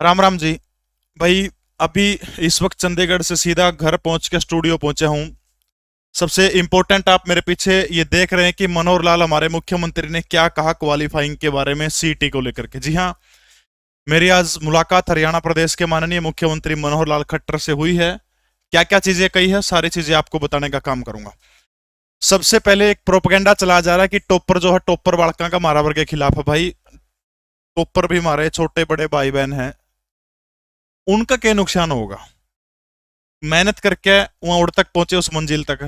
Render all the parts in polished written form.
राम राम जी। भाई, अभी इस वक्त चंडीगढ़ से सीधा घर पहुंच के स्टूडियो पहुंचा हूं। सबसे इम्पोर्टेंट, आप मेरे पीछे ये देख रहे हैं कि मनोहर लाल हमारे मुख्यमंत्री ने क्या कहा क्वालिफाइंग के बारे में, सीटी को लेकर के। जी हाँ, मेरी आज मुलाकात हरियाणा प्रदेश के माननीय मुख्यमंत्री मनोहर लाल खट्टर से हुई है। क्या क्या चीजें कही है, सारी चीजें आपको बताने का काम करूंगा। सबसे पहले एक प्रोपगेंडा चला जा रहा है कि टॉपर जो है, टॉपर बालका का मारा वर्ग के खिलाफ है। भाई, टॉपर भी मारे, छोटे बड़े भाई बहन हैं, उनका क्या नुकसान होगा? मेहनत करके वहां उड़ तक पहुंचे, उस मंजिल तक।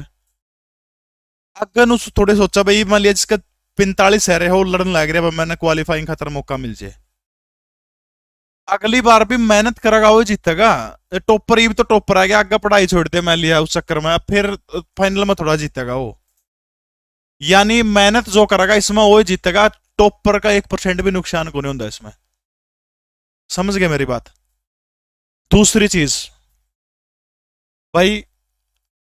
अगर उस थोड़े सोचा भाई, मान लिया जिसका 45 है रहे हो लड़न लग रहा है, मैंने क्वालिफाइंग खातर मौका मिल जाए, अगली बार भी मेहनत करेगा वो जीतेगा। टॉपर ही भी तो टॉपर आ गया, आगे पढ़ाई छोड़ दे मैं लिया उस चक्कर में, फिर फाइनल में थोड़ा जीतेगा वो। यानी मेहनत जो करेगा इसमें वो ही जीतेगा। टॉपर का 1% भी नुकसान को नहीं होता इसमें। समझ गए मेरी बात? दूसरी चीज, भाई,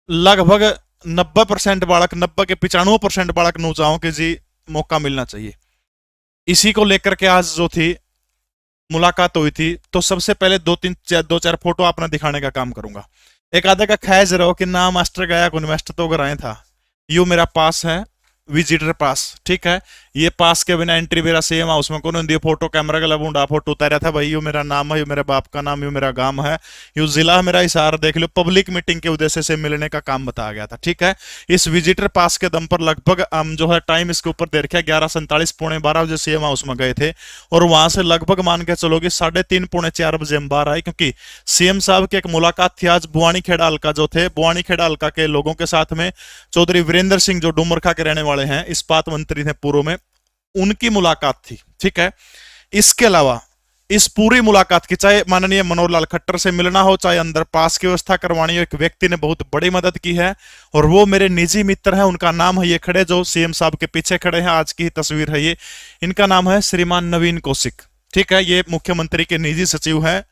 लगभग 90% बालक, 90 के 95% बालक नो चाहो कि जी मौका मिलना चाहिए। इसी को लेकर के आज जो थी मुलाकात हुई थी, तो सबसे पहले दो चार फोटो आपने दिखाने का काम करूंगा। एक आधे का खैज रहो कि ना मास्टर गया कौन, मास्टर तो घर आए था। यू मेरा पास है, विजिटर पास, ठीक है। ये पास के बिना एंट्री मेरा सेम हाउस में कौन दिए, फोटो कैमरा का लबूंडा फोटो उतारा था। भाई, यू मेरा नाम है, यू मेरे बाप का नाम, यू मेरा गांव है, यू जिला है मेरा, इशारा देख लो। पब्लिक मीटिंग के उद्देश्य से मिलने का काम बताया गया था, ठीक है। इस विजिटर पास के दम पर लगभग हम जो है टाइम इसके ऊपर दे रखा, 11:47 पौने 12 बजे सीएम हाउस में गए थे। और वहां से लगभग मान के चलो कि 3:30 पौने 4 बजे हम बाहर आए, क्योंकि सीएम साहब की एक मुलाकात थी आज बुआनी खेड़ा हल्का जो थे, बुआनी खेड़ा हल्का के लोगों के साथ में। चौधरी वीरेंद्र सिंह जो डुमरखा के रहने वाले हैं, इस्पात मंत्री थे पूर्व में, उनकी मुलाकात थी, ठीक है। इसके अलावा इस पूरी मुलाकात की, चाहे माननीय मनोहर लाल खट्टर से मिलना हो, चाहे अंदर पास की व्यवस्था करवानी हो, एक व्यक्ति ने बहुत बड़ी मदद की है, और वो मेरे निजी मित्र हैं। उनका नाम है, ये खड़े जो सीएम साहब के पीछे खड़े हैं, आज की तस्वीर है ये। इनका नाम है श्रीमान नवीन कौशिक, ठीक है। ये मुख्यमंत्री के निजी सचिव है,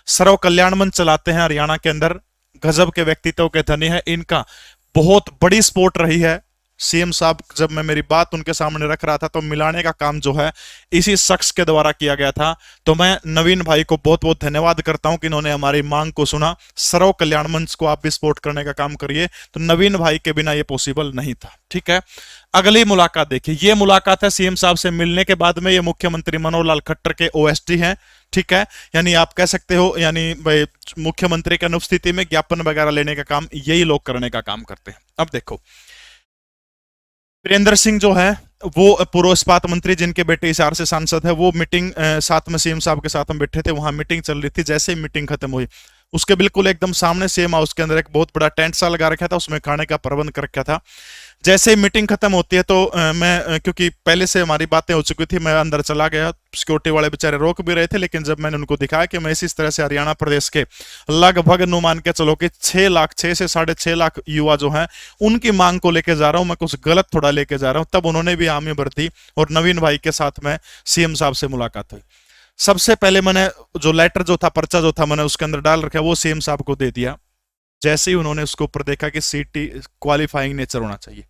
सर्व कल्याण मंच चलाते हैं हरियाणा के अंदर, गजब के व्यक्तित्व के धनी है। इनका बहुत बड़ी सपोर्ट रही है। सीएम साहब जब मैं मेरी बात उनके सामने रख रहा था, तो मिलाने का काम जो है इसी शख्स के द्वारा किया गया था। तो मैं नवीन भाई को बहुत बहुत धन्यवाद करता हूं कि इन्होंने हमारी मांग को सुना। सर्व कल्याण मंच को आप भी सपोर्ट करने का काम करिए, तो नवीन भाई के बिना ये पॉसिबल नहीं था, ठीक है। अगली मुलाकात देखिए, ये मुलाकात है सीएम साहब से मिलने के बाद में। ये मुख्यमंत्री मनोहर लाल खट्टर के ओएसडी हैं, ठीक है। यानी आप कह सकते हो, यानी भाई मुख्यमंत्री की अनुपस्थिति में ज्ञापन वगैरह लेने का काम यही लोग करने का काम करते हैं। अब देखो, वीरेंद्र सिंह जो है, वो पूर्व इस्पात मंत्री जिनके बेटे हिसार से सांसद है, वो मीटिंग साथ में सीएम साहब के साथ हम बैठे थे, वहां मीटिंग चल रही थी। जैसे ही मीटिंग खत्म हुई, उसके बिल्कुल एकदम सामने सीएम हाउस के अंदर एक बहुत बड़ा टेंट सा लगा रखा था, उसमें खाने का प्रबंध कर रखा था। जैसे ही मीटिंग खत्म होती है, तो मैं, क्योंकि पहले से हमारी बातें हो चुकी थी, मैं अंदर चला गया। सिक्योरिटी वाले बेचारे रोक भी रहे थे, लेकिन जब मैंने उनको दिखाया कि मैं इस तरह से हरियाणा प्रदेश के लगभग नुमान के चलो कि 6 लाख, 6 से 6.5 लाख युवा जो हैं, उनकी मांग को लेकर जा रहा हूं, मैं कुछ गलत थोड़ा लेके जा रहा हूं, तब उन्होंने भी हामी भर दी और नवीन भाई के साथ में सीएम साहब से मुलाकात हुई। सबसे पहले मैंने जो लेटर जो था, पर्चा जो था, मैंने उसके अंदर डाल रखा, वो सीएम साहब को दे दिया। जैसे ही उन्होंने उसके ऊपर देखा कि सीटी क्वालिफाइंग नेचर होना चाहिए,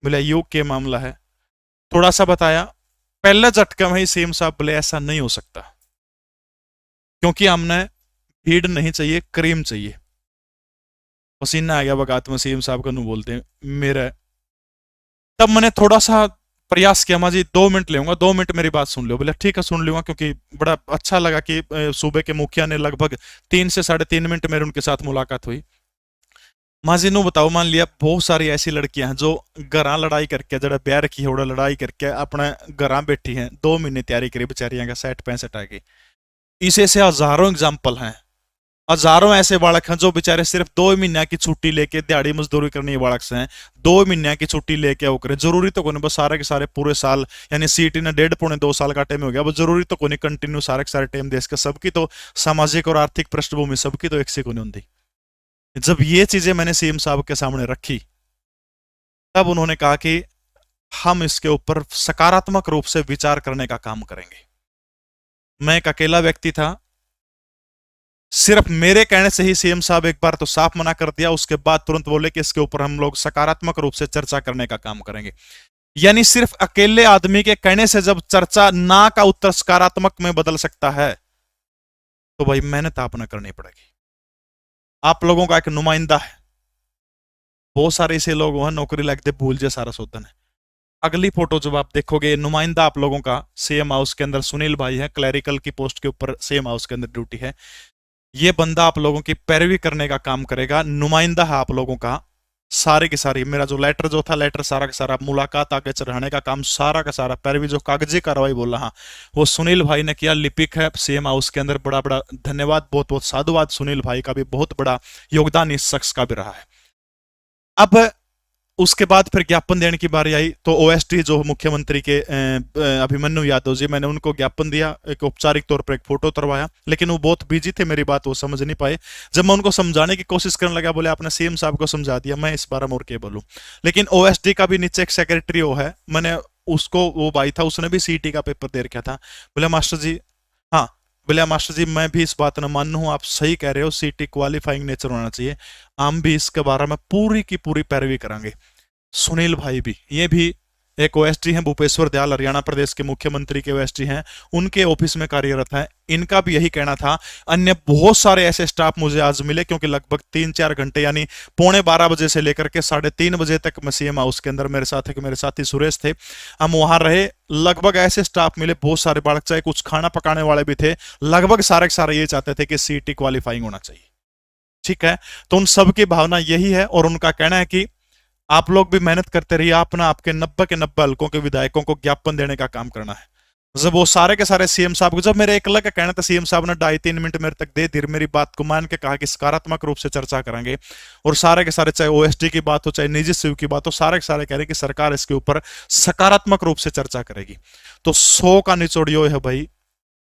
बोले योग के मामला है, थोड़ा सा बताया। पहला झटका में ही सीएम साहब बोले ऐसा नहीं हो सकता, क्योंकि हमने भीड़ नहीं चाहिए, क्रीम चाहिए। पसीना आ गया बगात में, सीएम साहब का नू बोलते हैं मेरा। तब मैंने थोड़ा सा प्रयास किया, माँ जी 2 मिनट लेऊंगा, 2 मिनट मेरी बात सुन लो। बोले ठीक है सुन लूंगा, क्योंकि बड़ा अच्छा लगा कि सूबे के मुखिया ने लगभग 3 से 3.5 मिनट मेरे उनके साथ मुलाकात हुई। माँ जी नू बताओ, मान लिया बहुत सारी ऐसी लड़कियां हैं जो घरा लड़ाई करके, जरा ब्याह रखी है, लड़ाई करके अपने घरा बैठी हैं, 2 महीने तैयारी करी बेचारियां का 60-65 आगे। इसे से हजारों एग्जाम्पल हैं। हजारों ऐसे बालक हैं जो बेचारे सिर्फ 2 महीने की छुट्टी लेके दिहाड़ी मजदूरी करने बालक से हैं, 2 महीने की छुट्टी लेके वो करे। जरूरी तो कोई बस सारे के सारे पूरे साल, यानी सीटी ने 1.5 पौने 2 साल का टाइम हो गया, बस जरूरी तो कोई कंटिन्यू सारे के सारे टाइम देश के सबकी तो सामाजिक और आर्थिक पृष्ठभूमि सबकी तो एक से कोई नहीं होती। जब ये चीजें मैंने सीएम साहब के सामने रखी, तब उन्होंने कहा कि हम इसके ऊपर सकारात्मक रूप से विचार करने का काम करेंगे। मैं एक अकेला व्यक्ति था, सिर्फ मेरे कहने से ही सीएम साहब एक बार तो साफ मना कर दिया, उसके बाद तुरंत बोले कि इसके ऊपर हम लोग सकारात्मक रूप से चर्चा करने का काम करेंगे। यानी सिर्फ अकेले आदमी के कहने से जब चर्चा ना का उत्तर सकारात्मक में बदल सकता है, तो भाई मेहनत आपने करनी पड़ेगी। आप लोगों का एक नुमाइंदा है, बहुत सारे ऐसे लोग हैं नौकरी लगते भूल जाए सारा सौतन है। अगली फोटो जब आप देखोगे, नुमाइंदा आप लोगों का सीएम हाउस के अंदर सुनील भाई है, क्लैरिकल की पोस्ट के ऊपर सीएम हाउस के अंदर ड्यूटी है। ये बंदा आप लोगों की पैरवी करने का काम करेगा, नुमाइंदा है आप लोगों का। सारे के सारे मेरा जो लेटर जो था, लेटर सारा का सारा मुलाकात आगे चढ़ाने का काम, सारा का सारा पैरवी जो कागजी कार्रवाई बोला, हाँ वो सुनील भाई ने किया। लिपिक है सीएम हाउस के अंदर, बड़ा बड़ा धन्यवाद, बहुत बहुत साधुवाद सुनील भाई का भी, बहुत बड़ा योगदान इस शख्स का भी रहा है। अब उसके बाद फिर ज्ञापन देने की बारी आई, तो ओएसडी जो मुख्यमंत्री के अभिमन्यु यादव जी, मैंने उनको ज्ञापन दिया, एक औपचारिक तौर पर एक फोटो उतरवाया, लेकिन वो बहुत बिजी थे, मेरी बात वो समझ नहीं पाए। जब मैं उनको समझाने की कोशिश करने लगा, बोले आपने सीएम साहब को समझा दिया, मैं इस बारे में और क्या बोलूं। लेकिन ओएसडी का भी नीचे एक सेक्रेटरी वो है, मैंने उसको, वो भाई था, उसने भी सीटी का पेपर दे रखा था। बोले मास्टर जी, हाँ बोले मास्टर जी मैं भी इस बात में मानू हूं, आप सही कह रहे हो, सीटी क्वालिफाइंग नेचर होना चाहिए, हम भी इसके बारे में पूरी की पूरी पैरवी करेंगे। सुनील भाई भी, ये भी एक ओएसडी हैं, भूपेश्वर दयाल हरियाणा प्रदेश के मुख्यमंत्री के ओएसडी हैं, उनके ऑफिस में कार्यरत है। इनका भी यही कहना था। अन्य बहुत सारे ऐसे स्टाफ मुझे आज मिले, क्योंकि लगभग 3-4 घंटे यानी 11:15 बजे से लेकर के 3:30 बजे तक मैं सीएम हाउस के अंदर, मेरे साथ मेरे साथी सुरेश थे, हम वहां रहे। लगभग ऐसे स्टाफ मिले, बहुत सारे बालक, चाहे कुछ खाना पकाने वाले भी थे, लगभग सारे सारे ये चाहते थे कि सीटी क्वालिफाइंग होना चाहिए। ठीक है, तो उन सबकी भावना यही है, और उनका कहना है कि आप लोग भी मेहनत करते रहिए, आप ना आपके 90 के 90 हल्कों के विधायकों को ज्ञापन देने का काम करना है। जब वो सारे के सारे सीएम साहब को, जब मेरे एक का कहना था, सीएम साहब ने 2.5-3 मिनट मेरे तक दे दी, मेरी बात को मान के कहा कि सकारात्मक रूप से चर्चा करेंगे, और सारे के सारे, चाहे ओएसडी की बात हो चाहे निजी शिव की बात हो, सारे के सारे कह रहे कि सरकार इसके ऊपर सकारात्मक रूप से चर्चा करेगी। तो 100 का निचोड़ यो है भाई,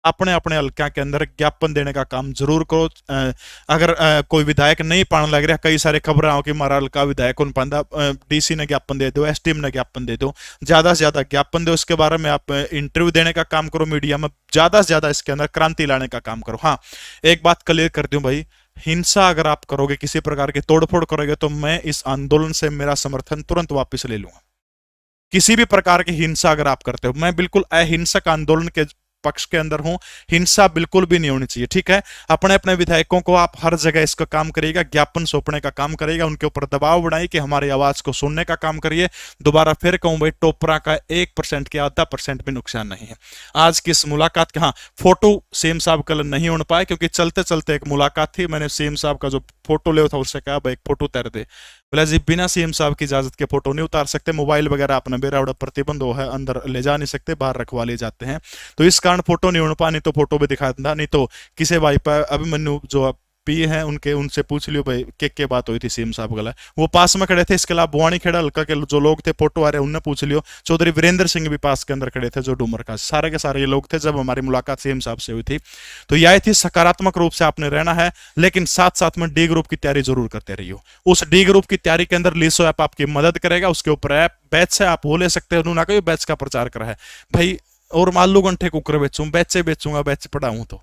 अपने अपने हल्का के अंदर ज्ञापन देने का काम जरूर करो। अगर कोई विधायक नहीं पाने लग रहा, कई सारे खबर आओ कि हमारा हल्का विधायक कौन पाता, डीसी ने ज्ञापन दे दो, एसडीएम ने ज्ञापन दे दो, ज्यादा से ज्यादा ज्ञापन दो। इसके बारे में आप इंटरव्यू देने का काम करो मीडिया में, ज्यादा से ज्यादा इसके अंदर क्रांति लाने का काम करो। हाँ, एक बात क्लियर कर दूं भाई, हिंसा अगर आप करोगे, किसी प्रकार की तोड़फोड़ करोगे, तो मैं इस आंदोलन से मेरा समर्थन तुरंत वापस ले लूंगा। किसी भी प्रकार की हिंसा अगर आप करते हो, मैं बिल्कुल अहिंसक आंदोलन के पक्ष के अंदर हूं, हिंसा बिल्कुल भी नहीं होनी चाहिए। ठीक है, अपने अपने विधायकों को आप हर जगह इसका काम करिएगा, ज्ञापन सौंपने का काम करिएगा, उनके ऊपर दबाव बनाइए कि हमारी आवाज को सुनने का काम करिए। दोबारा फिर कहूं भाई, टोपरा का 1% के 0.5% भी नुकसान नहीं है। आज की इस मुलाकात के, हाँ फोटो सीएम साहब कल नहीं हो पाए, क्योंकि चलते चलते एक मुलाकात थी, मैंने सीएम साहब का जो फोटो ले था उससे कहा भाई एक फोटो उतार दे, बोला जी बिना सीएम साहब की इजाजत के फोटो नहीं उतार सकते, मोबाइल वगैरह अपना बेरा बड़ा प्रतिबंध हो है, अंदर ले जा नहीं सकते, बाहर रखवा ले जाते हैं, तो इस कारण फोटो नहीं हो पा, नहीं तो फोटो भी दिखा देता, नहीं तो किसे भाई पर अभिमन्यु जो पी हैं उनके, उनसे पूछ लियो भाई के बात हुई थी सीएम साहब गला, वो पास में खड़े थे। इसके अलावा बुआनी खेड़ा हल्का के जो लोग थे फोटो आ रहे उनने पूछ लियो, चौधरी वीरेंद्र सिंह भी पास के अंदर खड़े थे जो डूमर का, सारे के सारे ये लोग थे जब हमारी मुलाकात सीएम साहब से हुई थी। तो यह थी, सकारात्मक रूप से आपने रहना है, लेकिन साथ साथ में डी ग्रुप की तैयारी जरूर करते रहियो। उस डी ग्रुप की तैयारी के अंदर लीसो ऐप आपकी मदद करेगा, उसके ऊपर ऐप बैच है, आप वो ले सकते हो, उन्होंने कोई बैच का प्रचार करा है भाई, और आलू गंठे कुकर बेचूं, बैचे बेचूंगा, बैच पढ़ाऊं, तो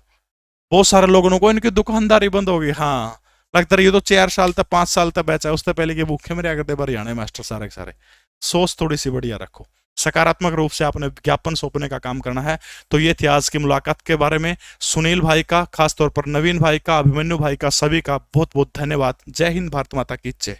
बहुत सारे लोगों को इनकी दुकानदारी बंद होगी। हाँ, लगता है ये तो 4 साल तक 5 साल तक बेचा, उससे पहले के भूखे में करते हरियाणा मास्टर सारे के सारे। सोच थोड़ी सी बढ़िया रखो, सकारात्मक रूप से आपने ज्ञापन सौंपने का काम करना है। तो ये थी आज की मुलाकात के बारे में। सुनील भाई का, खासतौर पर नवीन भाई का, अभिमन्यु भाई का, सभी का बहुत बहुत धन्यवाद। जय हिंद, भारत माता की जय।